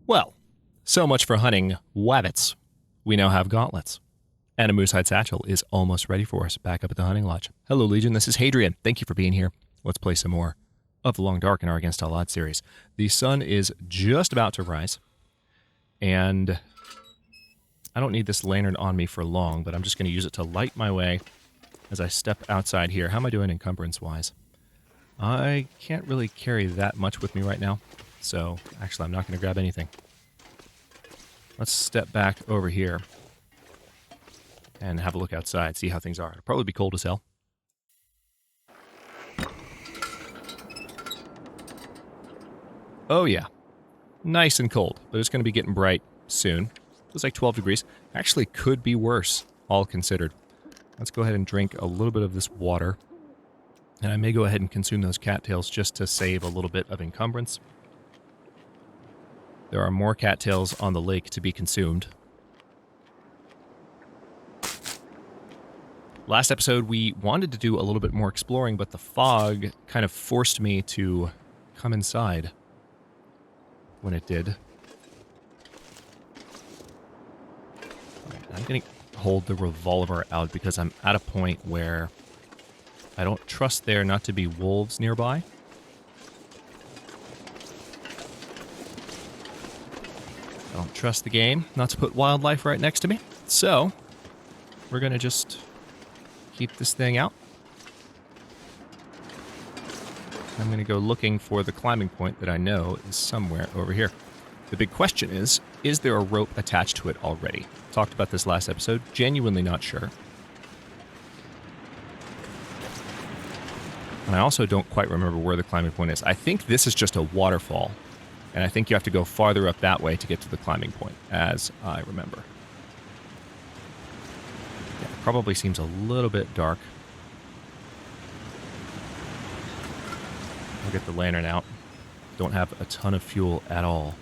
Well, so much for hunting wabbits. We now have gauntlets. And a moosehide satchel is almost ready for us back up at the hunting lodge. Hello, Legion. This is Hadrian. Thank you for being here. Let's play some more of the Long Dark in our Against All Odds series. The sun is just about to rise, and I don't need this lantern on me for long, but I'm just going to use it to light my way as I step outside here. How am I doing encumbrance-wise? I can't really carry that much with me right now, so actually I'm not going to grab anything. Let's step back over here and have a look outside, see how things are. It'll probably be cold as hell. Oh yeah, nice and cold, but it's going to be getting bright soon. Feels like 12 degrees. Actually could be worse, all considered. Let's go ahead and drink a little bit of this water. And I may go ahead and consume those cattails just to save a little bit of encumbrance. There are more cattails on the lake to be consumed. Last episode, we wanted to do a little bit more exploring, but the fog kind of forced me to come inside when it did. Right, I'm going to hold the revolver out because I'm at a point where I don't trust there not to be wolves nearby. I don't trust the game not to put wildlife right next to me. So, we're going to just keep this thing out. I'm going to go looking for the climbing point that I know is somewhere over here. The big question is there a rope attached to it already? Talked about this last episode. Genuinely not sure. And I also don't quite remember where the climbing point is. I think this is just a waterfall. And I think you have to go farther up that way to get to the climbing point, as I remember. Yeah, it probably seems a little bit dark. I'll get the lantern out. Don't have a ton of fuel at all.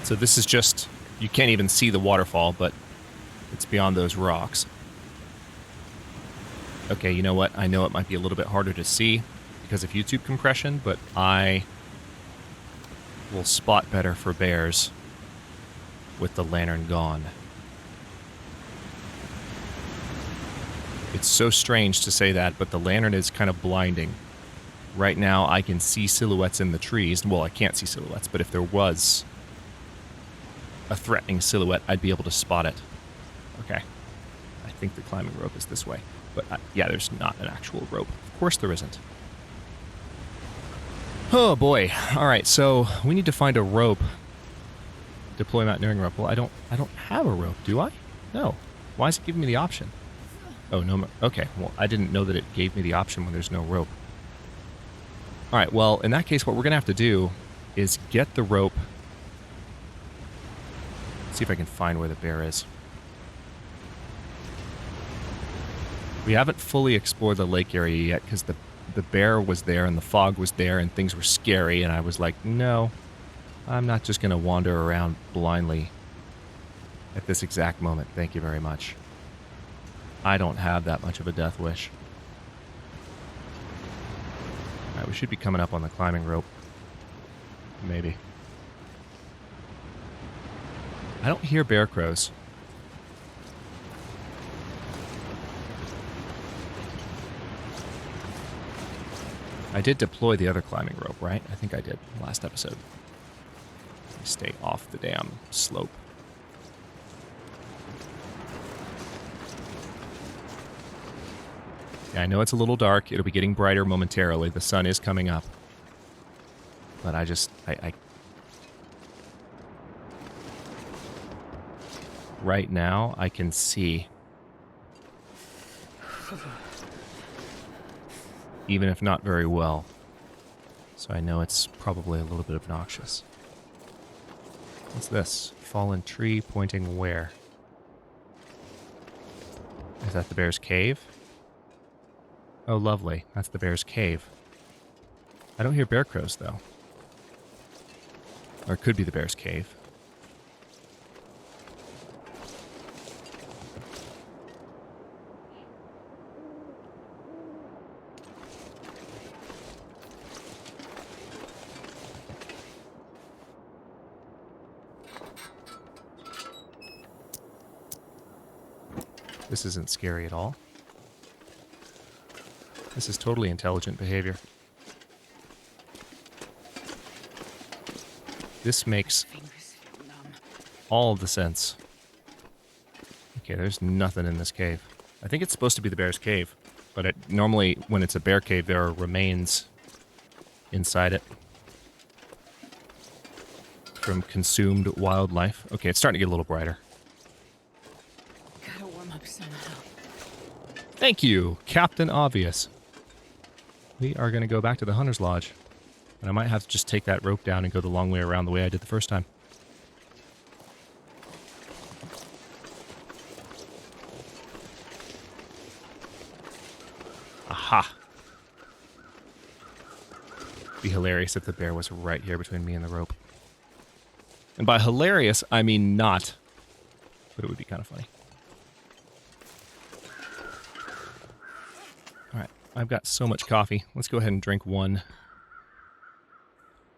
So this is just, you can't even see the waterfall, but it's beyond those rocks. Okay, you know what? I know it might be a little bit harder to see because of YouTube compression, but I will spot better for bears with the lantern gone. It's so strange to say that, but the lantern is kind of blinding. Right now I can see silhouettes in the trees. Well, I can't see silhouettes, but if there was a threatening silhouette, I'd be able to spot it. Okay. I think the climbing rope is this way. But yeah, there's not an actual rope. Of course there isn't. Oh boy. Alright, so we need to find a rope. Deploy mountaineering rope. Well, I don't have a rope, do I? No. Why is it giving me the option? Oh, no. Okay, well, I didn't know that it gave me the option when there's no rope. Alright, well, in that case, what we're going to have to do is get the rope. See if I can find where the bear is. We haven't fully explored the lake area yet because the bear was there and the fog was there and things were scary, and I was like, no, I'm not just going to wander around blindly at this exact moment. Thank you very much. I don't have that much of a death wish. Alright, we should be coming up on the climbing rope. Maybe. I don't hear bear crows. I did deploy the other climbing rope, right? I think I did last episode. Stay off the damn slope. Yeah, I know it's a little dark. It'll be getting brighter momentarily. The sun is coming up. But I right now, I can see. Even if not very well. So I know it's probably a little bit obnoxious. What's this? Fallen tree pointing where? Is that the bear's cave? Oh, lovely. That's the bear's cave. I don't hear bear crows, though. Or it could be the bear's cave. This isn't scary at all. This is totally intelligent behavior. This makes all of the sense. Okay, there's nothing in this cave. I think it's supposed to be the bear's cave, but normally when it's a bear cave, there are remains inside it from consumed wildlife. Okay, it's starting to get a little brighter. Gotta warm up somehow. Thank you, Captain Obvious. We are going to go back to the Hunter's Lodge. And I might have to just take that rope down and go the long way around the way I did the first time. Aha! Be hilarious if the bear was right here between me and the rope. And by hilarious, I mean not. But it would be kind of funny. Alright, I've got so much coffee. Let's go ahead and drink one.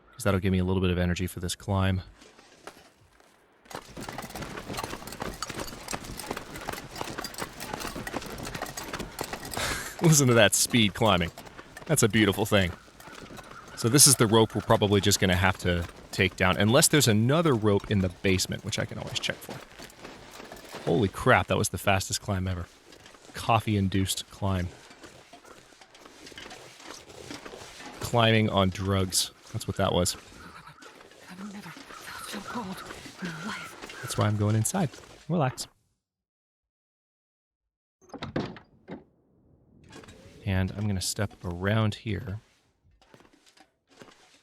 Because that'll give me a little bit of energy for this climb. Listen to that speed climbing. That's a beautiful thing. So this is the rope we're probably just going to have to take down. Unless there's another rope in the basement, which I can always check for. Holy crap, that was the fastest climb ever. Coffee-induced climb. Climbing on drugs. That's what that was. I've never felt so cold in my life. That's why I'm going inside. Relax. And I'm going to step around here.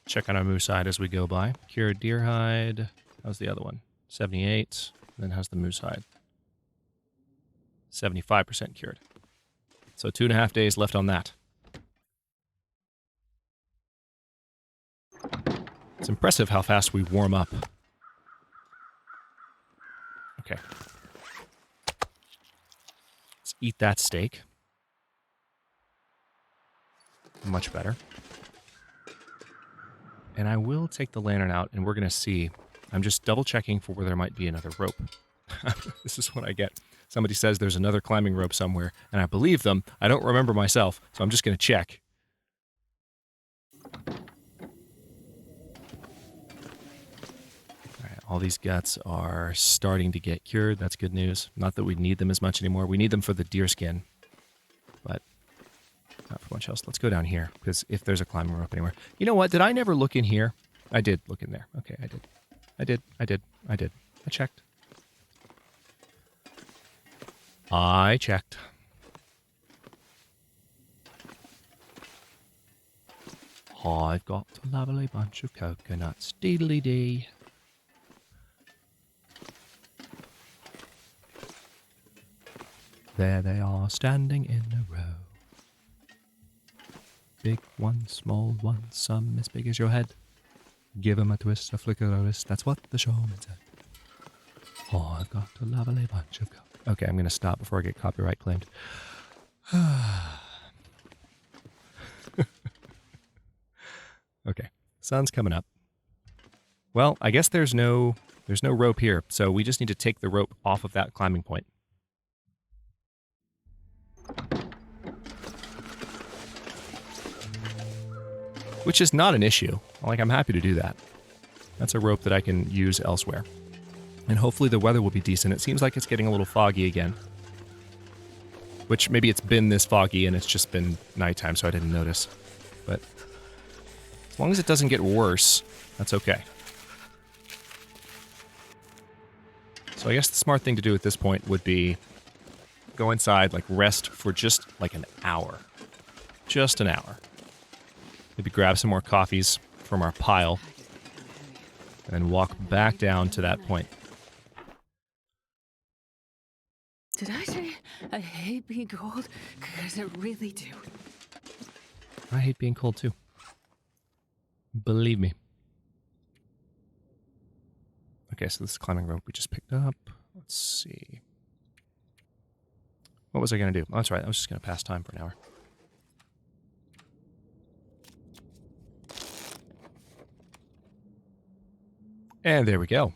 Check on our moose hide as we go by. Cured deer hide. How's the other one? 78. Then how's the moose hide? 75% cured. So 2.5 days left on that. It's impressive how fast we warm up. Okay. Let's eat that steak. Much better. And I will take the lantern out, and we're going to see. I'm just double-checking for where there might be another rope. This is what I get. Somebody says there's another climbing rope somewhere, and I believe them. I don't remember myself, so I'm just going to check. All these guts are starting to get cured. That's good news. Not that we need them as much anymore. We need them for the deer skin, but not for much else. Let's go down here, because if there's a climbing rope anywhere. You know what? Did I never look in here? I did look in there. Okay, I did. I checked. I checked. I've got a lovely bunch of coconuts. Deedly-dee. There they are, standing in a row. Big one, small one, some as big as your head. Give 'em a twist, a flick of a wrist, that's what the showman said. Oh, I've got a lovely bunch of Okay, I'm going to stop before I get copyright claimed. Okay, sun's coming up. Well, I guess there's no rope here, so we just need to take the rope off of that climbing point. Which is not an issue. Like, I'm happy to do that. That's a rope that I can use elsewhere. And hopefully the weather will be decent. It seems like it's getting a little foggy again. Which, maybe it's been this foggy and it's just been nighttime, so I didn't notice. But as long as it doesn't get worse, that's okay. So I guess the smart thing to do at this point would be go inside, like, rest for just, like, an hour. Just an hour. Maybe grab some more coffees from our pile and then walk back down to that point. Did I say I hate being cold? Because I really do. I hate being cold too. Believe me. Okay, so this climbing rope we just picked up. Let's see. What was I going to do? Oh, that's right. I was just going to pass time for an hour. And there we go.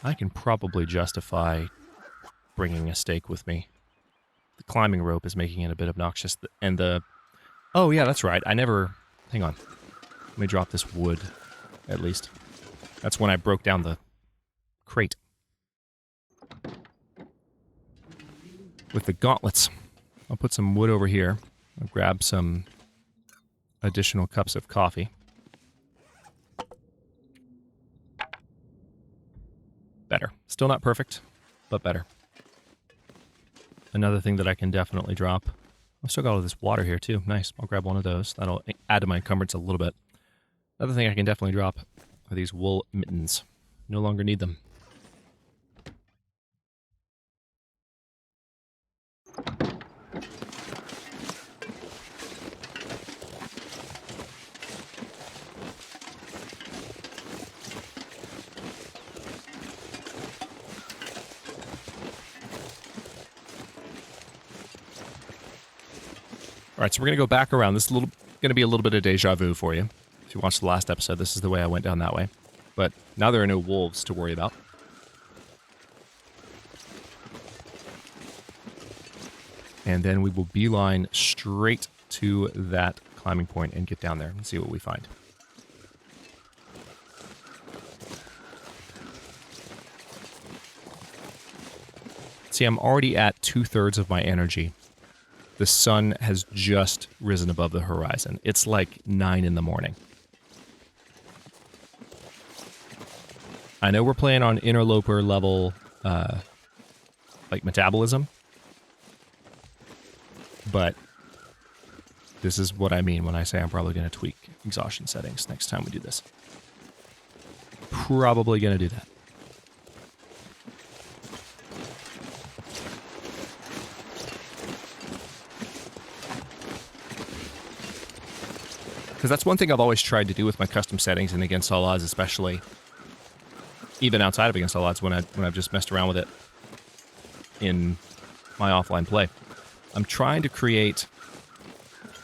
I can probably justify bringing a stake with me. The climbing rope is making it a bit obnoxious. And the... Oh, yeah, that's right. I never... Hang on. Let me drop this wood, at least. That's when I broke down the crate. With the gauntlets. I'll put some wood over here. I'll grab some additional cups of coffee. Better. Still not perfect, but better. Another thing that I can definitely drop. I've still got all this water here, too. Nice. I'll grab one of those. That'll add to my encumbrance a little bit. Another thing I can definitely drop are these wool mittens. No longer need them. All right, so we're going to go back around. This is going to be a little bit of deja vu for you. If you watched the last episode, this is the way I went down that way. But now there are no wolves to worry about. And then we will beeline straight to that climbing point and get down there and see what we find. See, I'm already at 2/3 of my energy. The sun has just risen above the horizon. It's like 9 in the morning. I know we're playing on Interloper level, like metabolism. But this is what I mean when I say I'm probably going to tweak exhaustion settings next time we do this. Probably going to do that. Because that's one thing I've always tried to do with my custom settings and Against All Odds, especially even outside of Against All Odds when I've just messed around with it in my offline play. I'm trying to create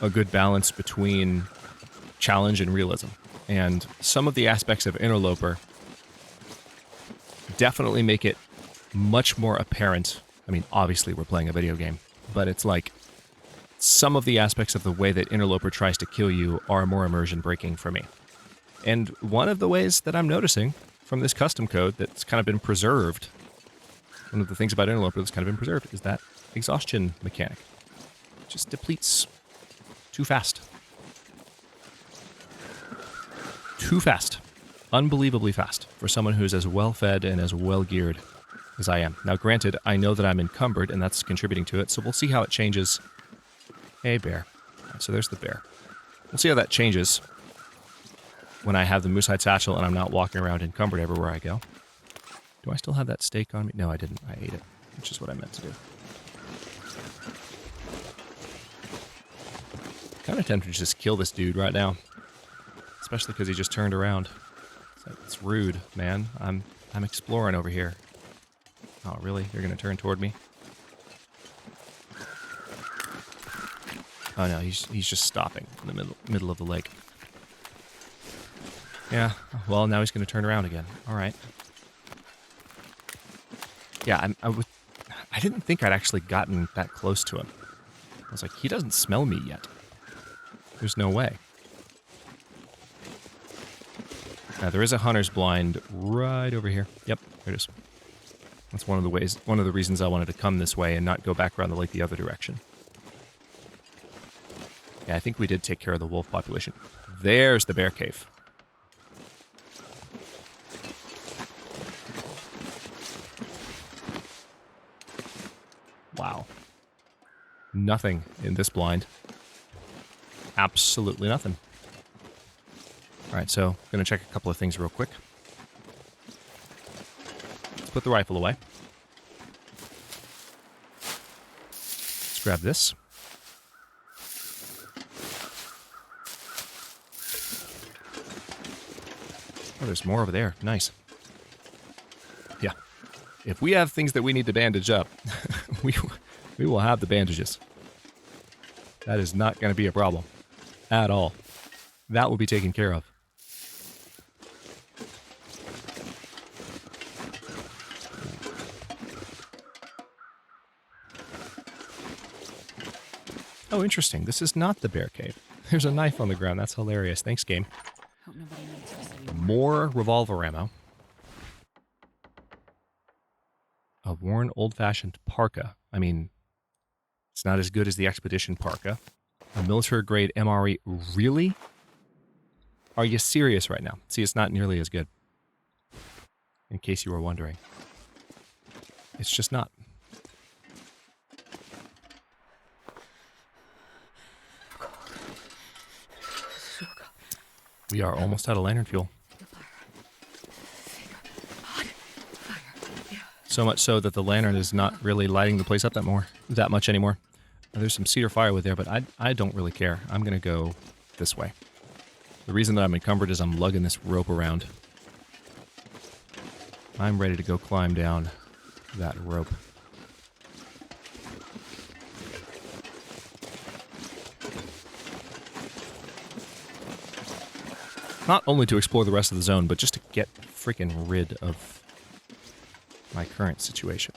a good balance between challenge and realism. And some of the aspects of Interloper definitely make it much more apparent. I mean, obviously we're playing a video game, but it's like some of the aspects of the way that Interloper tries to kill you are more immersion breaking for me. And one of the ways that I'm noticing from this custom code that's kind of been preserved, one of the things about Interloper that's kind of been preserved is that exhaustion mechanic. It just depletes too fast. Too fast. Unbelievably fast for someone who's as well fed and as well geared as I am. Now granted, I know that I'm encumbered and that's contributing to it, so we'll see how it changes. Hey, bear. Right, so there's the bear. We'll see how that changes when I have the moose-hide satchel and I'm not walking around encumbered everywhere I go. Do I still have that steak on me? No, I didn't. I ate it, which is what I meant to do. Kind of tempted to just kill this dude right now. Especially because he just turned around. It's rude, man. I'm exploring over here. Oh, really? You're going to turn toward me? Oh no, he's just stopping in the middle of the lake. Yeah, well, now he's going to turn around again. All right. Yeah, I didn't think I'd actually gotten that close to him. I was like, he doesn't smell me yet. There's no way. Now, there is a hunter's blind right over here. Yep, there it is. That's one of the reasons I wanted to come this way and not go back around the lake the other direction. Yeah, I think we did take care of the wolf population. There's the bear cave. Wow. Nothing in this blind. Absolutely nothing. Alright, so I'm going to check a couple of things real quick. Let's put the rifle away. grab this. Oh, there's more over there. Nice. Yeah. If we have things that we need to bandage up, we will have the bandages. That is not going to be a problem at all. That will be taken care of. Oh, interesting. This is not the bear cave. There's a knife on the ground. That's hilarious. Thanks, game. Hope nobody needs this anymore. More revolver ammo. A worn old-fashioned parka. I mean, it's not as good as the Expedition parka. A military-grade MRE. Really? Are you serious right now? See, it's not nearly as good. In case you were wondering. It's just not. We are almost out of lantern fuel. So much so that the lantern is not really lighting the place up that much anymore. There's some cedar firewood there, but I don't really care. I'm going to go this way. The reason that I'm encumbered is I'm lugging this rope around. I'm ready to go climb down that rope. Not only to explore the rest of the zone, but just to get freaking rid of my current situation.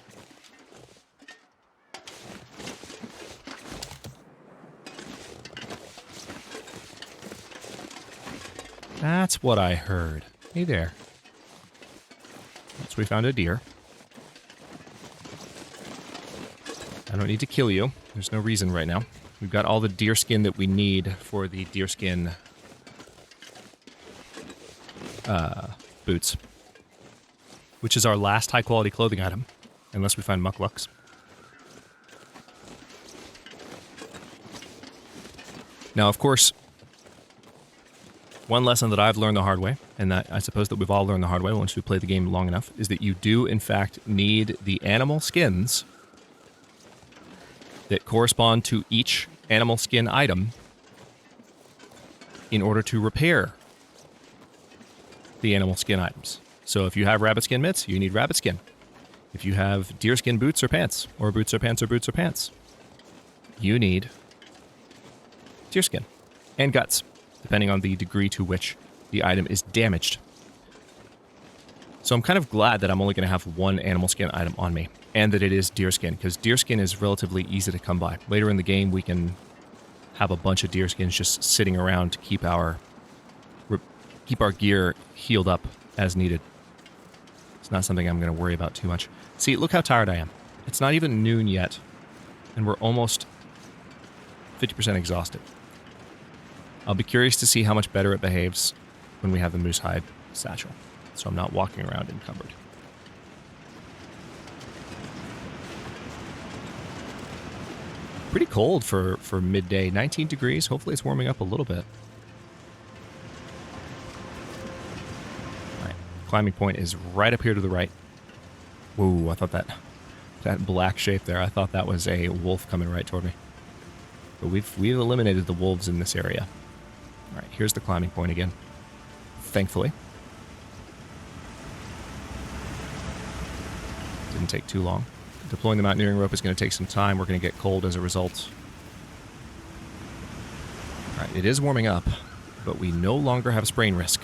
That's what I heard. Hey there. So we found a deer. I don't need to kill you. There's no reason right now. We've got all the deer skin that we need for the deer skin boots, which is our last high-quality clothing item, unless we find mucklucks. Now, of course, one lesson that I've learned the hard way, and that I suppose that we've all learned the hard way once we play the game long enough, is that you do, in fact, need the animal skins that correspond to each animal skin item in order to repair the animal skin items. So if you have rabbit skin mitts, you need rabbit skin. If you have deer skin boots or pants, or boots or pants or boots or pants, you need deer skin and guts, depending on the degree to which the item is damaged. So I'm kind of glad that I'm only going to have one animal skin item on me, and that it is deer skin, because deer skin is relatively easy to come by. Later in the game, we can have a bunch of deer skins just sitting around to keep our gear healed up as needed. It's not something I'm going to worry about too much. See, look how tired I am. It's not even noon yet, and we're almost 50% exhausted. I'll be curious to see how much better it behaves when we have the moose hide satchel, so I'm not walking around encumbered. Pretty cold for midday. 19 degrees. Hopefully it's warming up a little bit. Climbing point is right up here to the right. Whoa, I thought that black shape there, I thought that was a wolf coming right toward me. But we've eliminated the wolves in this area. All right, here's the climbing point again. Thankfully. Didn't take too long. Deploying the mountaineering rope is going to take some time. We're going to get cold as a result. All right, it is warming up, but we no longer have sprain risk.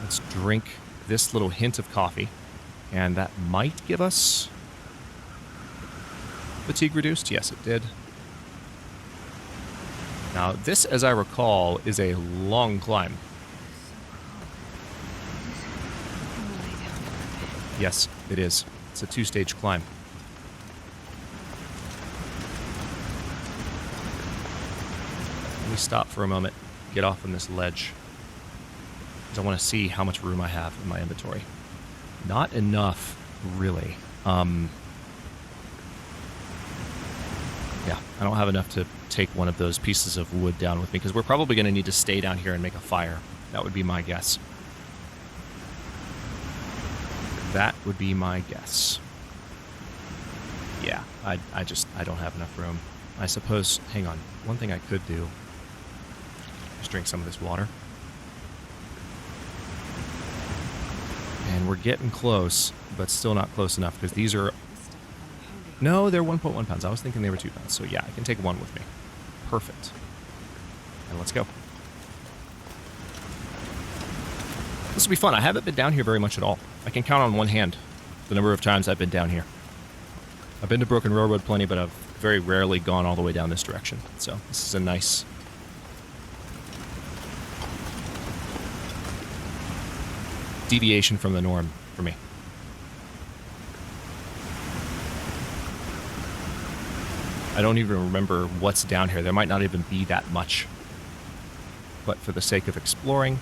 Let's drink this little hint of coffee, and that might give us fatigue reduced. Yes, it did. Now, this, as I recall, is a long climb. Yes, it is. It's a 2-stage climb. Let me stop for a moment, get off on this ledge. I want to see how much room I have in my inventory. Not enough, really. Yeah, I don't have enough to take one of those pieces of wood down with me, because we're probably going to need to stay down here and make a fire. That would be my guess. That would be my guess. Yeah, I don't have enough room. I suppose, hang on, one thing I could do, just drink some of this water. And we're getting close, but still not close enough, because these are... No, they're 1.1 pounds. I was thinking they were 2 pounds. So yeah, I can take one with me. Perfect. And let's go. This will be fun. I haven't been down here very much at all. I can count on one hand the number of times I've been down here. I've been to Broken Railroad plenty, but I've very rarely gone all the way down this direction. So this is a nice... deviation from the norm for me. I don't even remember what's down here. There might not even be that much. But for the sake of exploring,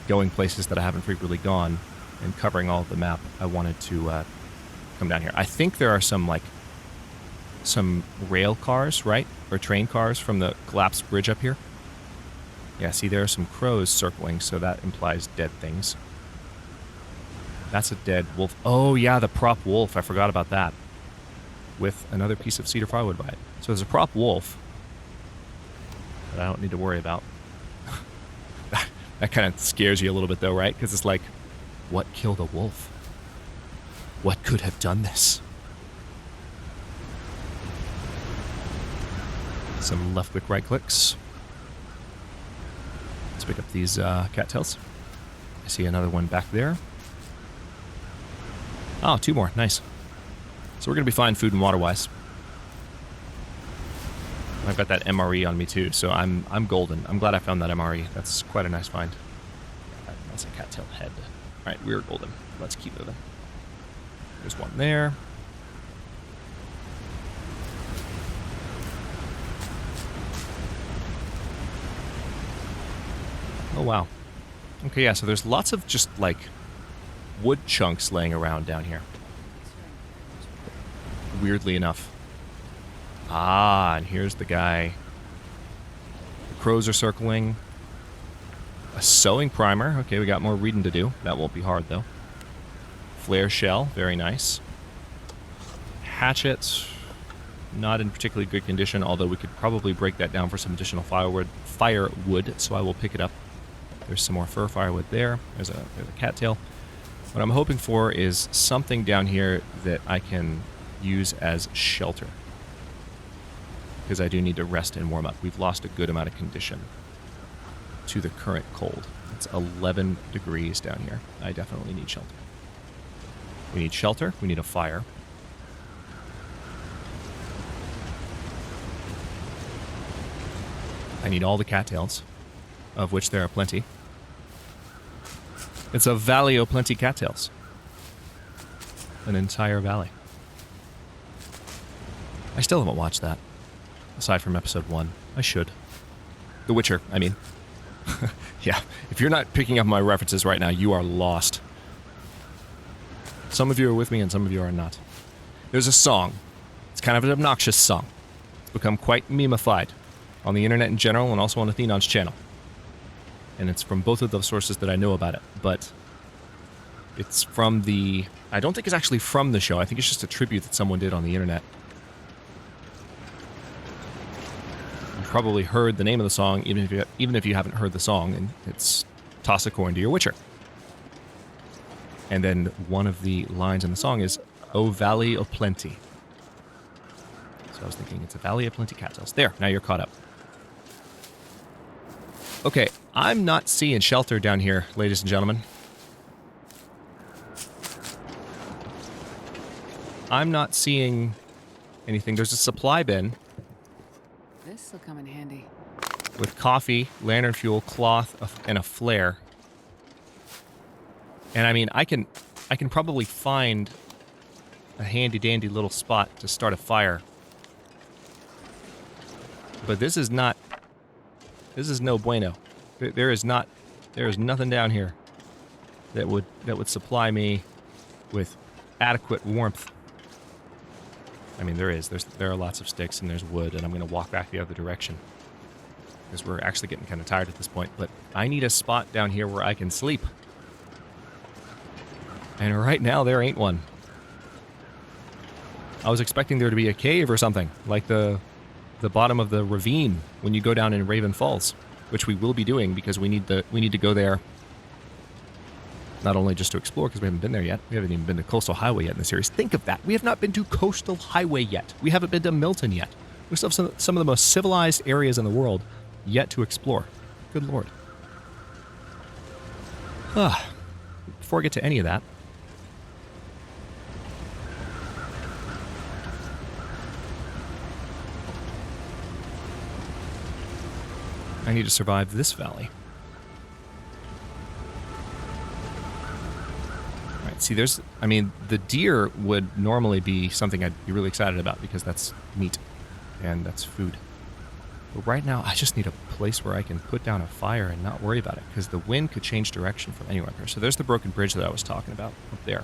going places that I haven't frequently gone, and covering all of the map, I wanted to come down here. I think there are some rail cars, right? Or train cars from the collapsed bridge up here. Yeah, see, there are some crows circling, so that implies dead things. That's a dead wolf. Oh, yeah, the prop wolf. I forgot about that. With another piece of cedar firewood by it. So there's a prop wolf that I don't need to worry about. That kind of scares you a little bit, though, right? Because it's like, what killed a wolf? What could have done this? Some left click, right clicks. Let's pick up these cattails. I see another one back there. Oh, 2 more. Nice. So we're going to be fine food and water-wise. I've got that MRE on me, too, so I'm golden. I'm glad I found that MRE. That's quite a nice find. That's a cattail head. All right, we're golden. Let's keep moving. There's one there. Oh, wow. Okay, yeah, so there's lots of just, like, wood chunks laying around down here. Weirdly enough. Ah, and here's the guy. The crows are circling. A sewing primer. Okay, we got more reading to do. That won't be hard, though. Flare shell. Very nice. Hatchet. Not in particularly good condition, although we could probably break that down for some additional firewood, so I will pick it up. There's some more fir firewood there. There's a cattail. What I'm hoping for is something down here that I can use as shelter. Because I do need to rest and warm up. We've lost a good amount of condition to the current cold. It's 11 degrees down here. I definitely need shelter. We need shelter. We need a fire. I need all the cattails, of which there are plenty. It's a valley of plenty cattails. An entire valley. I still haven't watched that. Aside from episode 1. I should. The Witcher, I mean. Yeah, if you're not picking up my references right now, you are lost. Some of you are with me and some of you are not. There's a song. It's kind of an obnoxious song. It's become quite memified on the internet in general and also on Athenon's channel. And it's from both of those sources that I know about it. But it's from the... I don't think it's actually from the show. I think it's just a tribute that someone did on the internet. You probably heard the name of the song, even if you haven't heard the song, and it's Toss a Coin to Your Witcher. And then one of the lines in the song is, O Valley of Plenty. So I was thinking it's a Valley of Plenty cattails. There, now you're caught up. Okay, I'm not seeing shelter down here, ladies and gentlemen. I'm not seeing anything. There's a supply bin. This'll come in handy. With coffee, lantern fuel, cloth, and a flare. And I mean, I can probably find a handy-dandy little spot to start a fire. But this is not... This is no bueno. There is nothing down here that would supply me with adequate warmth. I mean, there are lots of sticks and there's wood, and I'm going to walk back the other direction because we're actually getting kind of tired at this point. But I need a spot down here where I can sleep, and right now there ain't one. I was expecting there to be a cave or something, like the bottom of the ravine when you go down in Raven Falls, which we will be doing because we need to go there. Not only just to explore, because we haven't been there yet. We haven't even been to Coastal Highway yet in the series. Think of that. We have not been to Coastal Highway yet. We haven't been to Milton yet. We still have some of the most civilized areas in the world yet to explore. Good lord. Before I get to any of that, I need to survive this valley. Alright, see, the deer would normally be something I'd be really excited about because that's meat and that's food. But right now, I just need a place where I can put down a fire and not worry about it because the wind could change direction from anywhere there. So there's the broken bridge that I was talking about up there.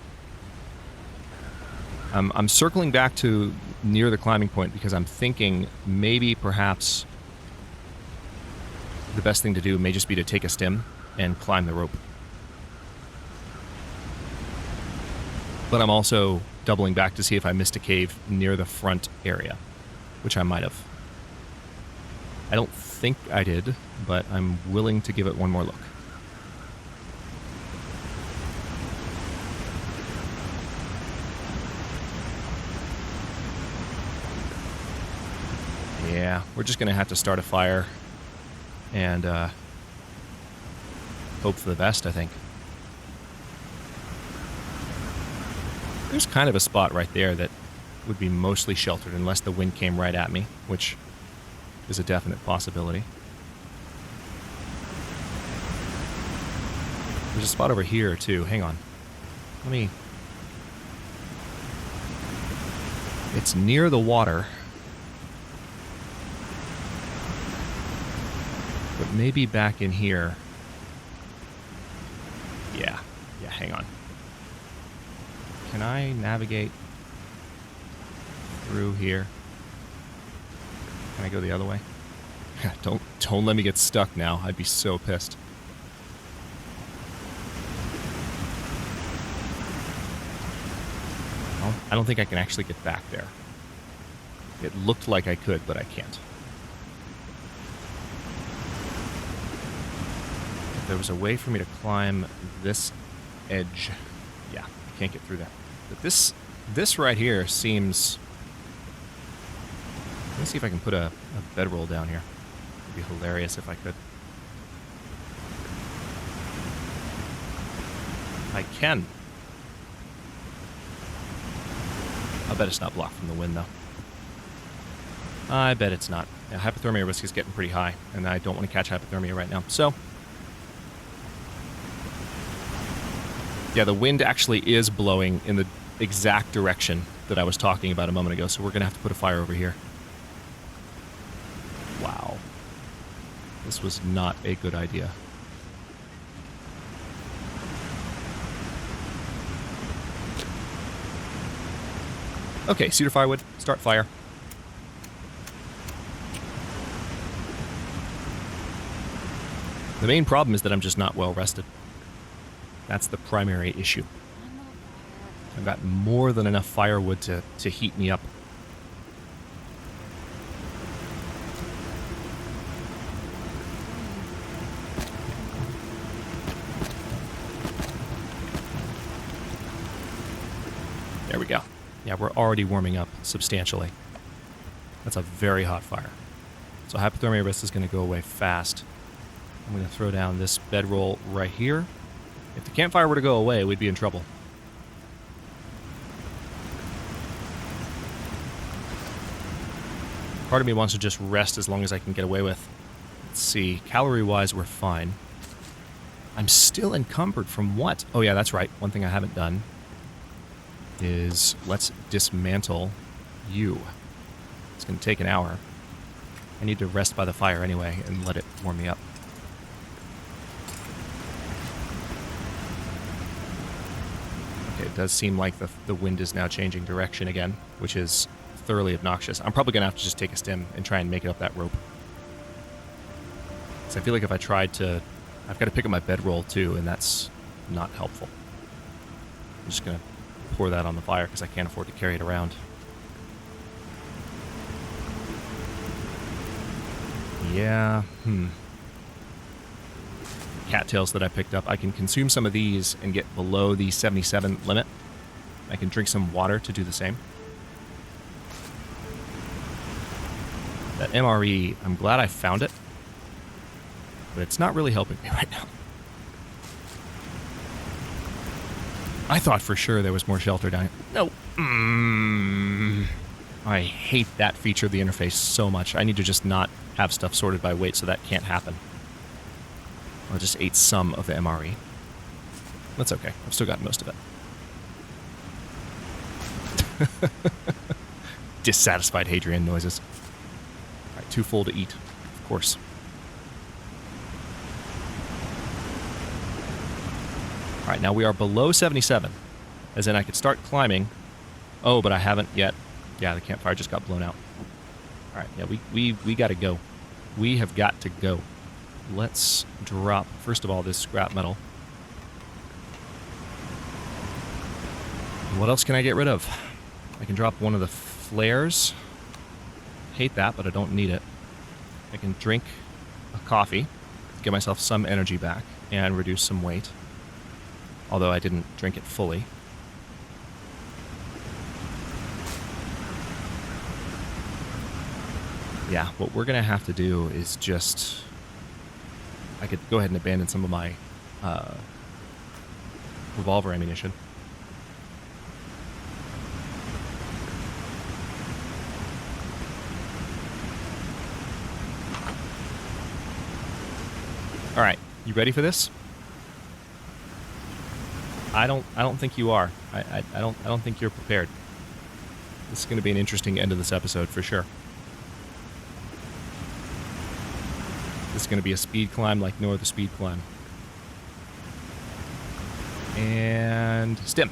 I'm circling back to near the climbing point because I'm thinking maybe perhaps the best thing to do may just be to take a stem and climb the rope. But I'm also doubling back to see if I missed a cave near the front area, which I might have. I don't think I did, but I'm willing to give it one more look. Yeah, we're just going to have to start a fire and hope for the best, I think. There's kind of a spot right there that would be mostly sheltered unless the wind came right at me, which is a definite possibility. There's a spot over here, too. Hang on. It's near the water. But maybe back in here. Yeah, hang on. Can I navigate through here? Can I go the other way? Don't let me get stuck now. I'd be so pissed. I don't think I can actually get back there. It looked like I could, but I can't. If there was a way for me to climb this edge, yeah, I can't get through that. But this right here seems... Let me see if I can put a bedroll down here. It'd be hilarious if I could. I can. I bet it's not blocked from the wind, though. I bet it's not. Yeah, hypothermia risk is getting pretty high, and I don't want to catch hypothermia right now. So, yeah, the wind actually is blowing in the exact direction that I was talking about a moment ago, so we're going to have to put a fire over here. Wow. This was not a good idea. Okay, cedar firewood, start fire. The main problem is that I'm just not well rested. That's the primary issue. I've got more than enough firewood to heat me up. There we go. Yeah, we're already warming up substantially. That's a very hot fire. So hypothermia risk is going to go away fast. I'm going to throw down this bedroll right here. If the campfire were to go away, we'd be in trouble. Part of me wants to just rest as long as I can get away with. Let's see. Calorie-wise, we're fine. I'm still encumbered from what? Oh, yeah, that's right. One thing I haven't done is let's dismantle you. It's going to take an hour. I need to rest by the fire anyway and let it warm me up. Okay, it does seem like the wind is now changing direction again, which is thoroughly obnoxious. I'm probably going to have to just take a stem and try and make it up that rope. So I feel like if I tried to... I've got to pick up my bedroll too, and that's not helpful. I'm just going to pour that on the fire because I can't afford to carry it around. Yeah, cattails that I picked up. I can consume some of these and get below the 77 limit. I can drink some water to do the same. That MRE, I'm glad I found it, but it's not really helping me right now. I thought for sure there was more shelter down here. No. I hate that feature of the interface so much. I need to just not have stuff sorted by weight, so that can't happen. I just ate some of the MRE. That's okay. I've still got most of it. Dissatisfied Hadrian noises. All right, too full to eat, of course. All right, now we are below 77, as in I could start climbing. Oh, but I haven't yet. Yeah, the campfire just got blown out. All right, yeah, we got to go. We have got to go. Let's drop, first of all, this scrap metal. What else can I get rid of? I can drop one of the flares. Hate that, but I don't need it. I can drink a coffee, get myself some energy back, and reduce some weight. Although I didn't drink it fully. Yeah, what we're going to have to do is just... I could go ahead and abandon some of my revolver ammunition. All right, you ready for this? I don't think you are. I don't think you're prepared. This is going to be an interesting end of this episode for sure. This is going to be a speed climb like no other speed climb. And stim.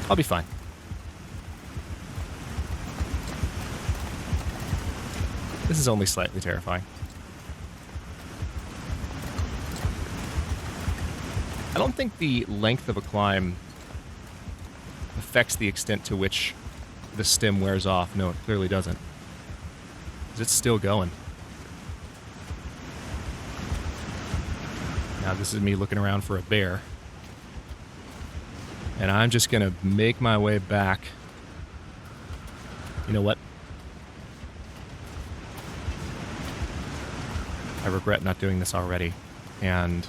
I'll be fine. This is only slightly terrifying. I don't think the length of a climb affects the extent to which the stim wears off. No, it clearly doesn't. It's still going. Now this is me looking around for a bear. And I'm just going to make my way back. You know what? I regret not doing this already. And,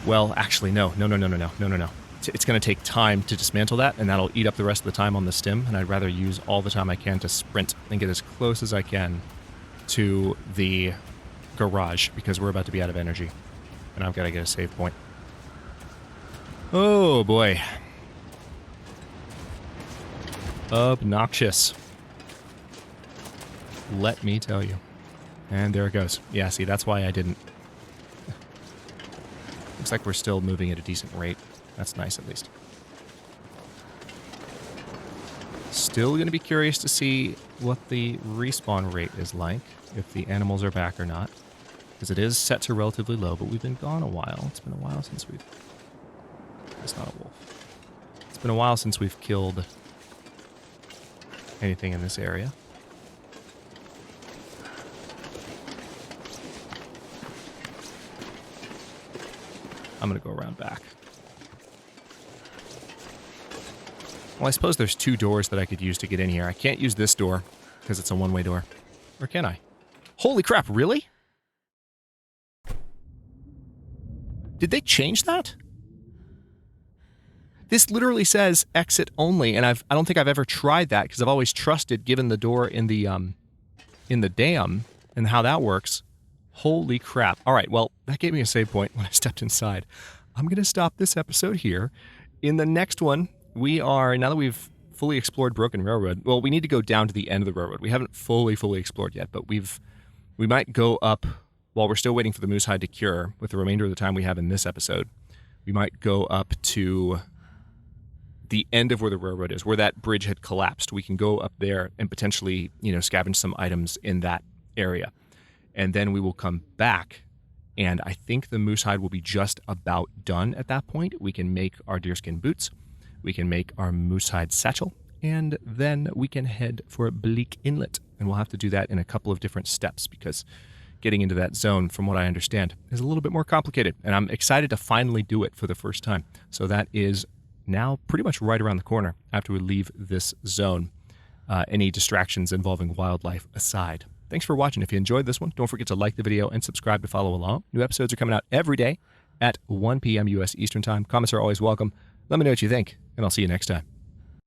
well, actually, no. It's going to take time to dismantle that, and that'll eat up the rest of the time on the stim, and I'd rather use all the time I can to sprint and get as close as I can to the garage, because we're about to be out of energy, and I've got to get a save point. Oh, boy. Obnoxious. Let me tell you. And there it goes. Yeah, see, that's why I didn't. Looks like we're still moving at a decent rate. That's nice, at least. Still going to be curious to see what the respawn rate is like, if the animals are back or not. Because it is set to relatively low, but we've been gone a while. It's been a while since we've... It's not a wolf. It's been a while since we've killed anything in this area. I'm going to go around back. Well, I suppose there's two doors that I could use to get in here. I can't use this door because it's a one-way door. Or can I? Holy crap, really? Did they change that? This literally says exit only, and I don't think I've ever tried that because I've always trusted, given the door in the dam and how that works. Holy crap. All right, well, that gave me a save point when I stepped inside. I'm going to stop this episode here. In the next one, we are, now that we've fully explored Broken Railroad, well, we need to go down to the end of the railroad. We haven't fully explored yet, but we might go up while we're still waiting for the moose hide to cure with the remainder of the time we have in this episode. We might go up to the end of where the railroad is, where that bridge had collapsed. We can go up there and potentially, scavenge some items in that area. And then we will come back And I think the moose hide will be just about done at that point. We can make our deerskin boots. We can make our moose hide satchel. And then we can head for Bleak Inlet. And we'll have to do that in a couple of different steps because getting into that zone, from what I understand, is a little bit more complicated. And I'm excited to finally do it for the first time. So that is now pretty much right around the corner after we leave this zone. Any distractions involving wildlife aside. Thanks for watching. If you enjoyed this one, don't forget to like the video and subscribe to follow along. New episodes are coming out every day at 1 p.m. U.S. Eastern Time. Comments are always welcome. Let me know what you think, and I'll see you next time.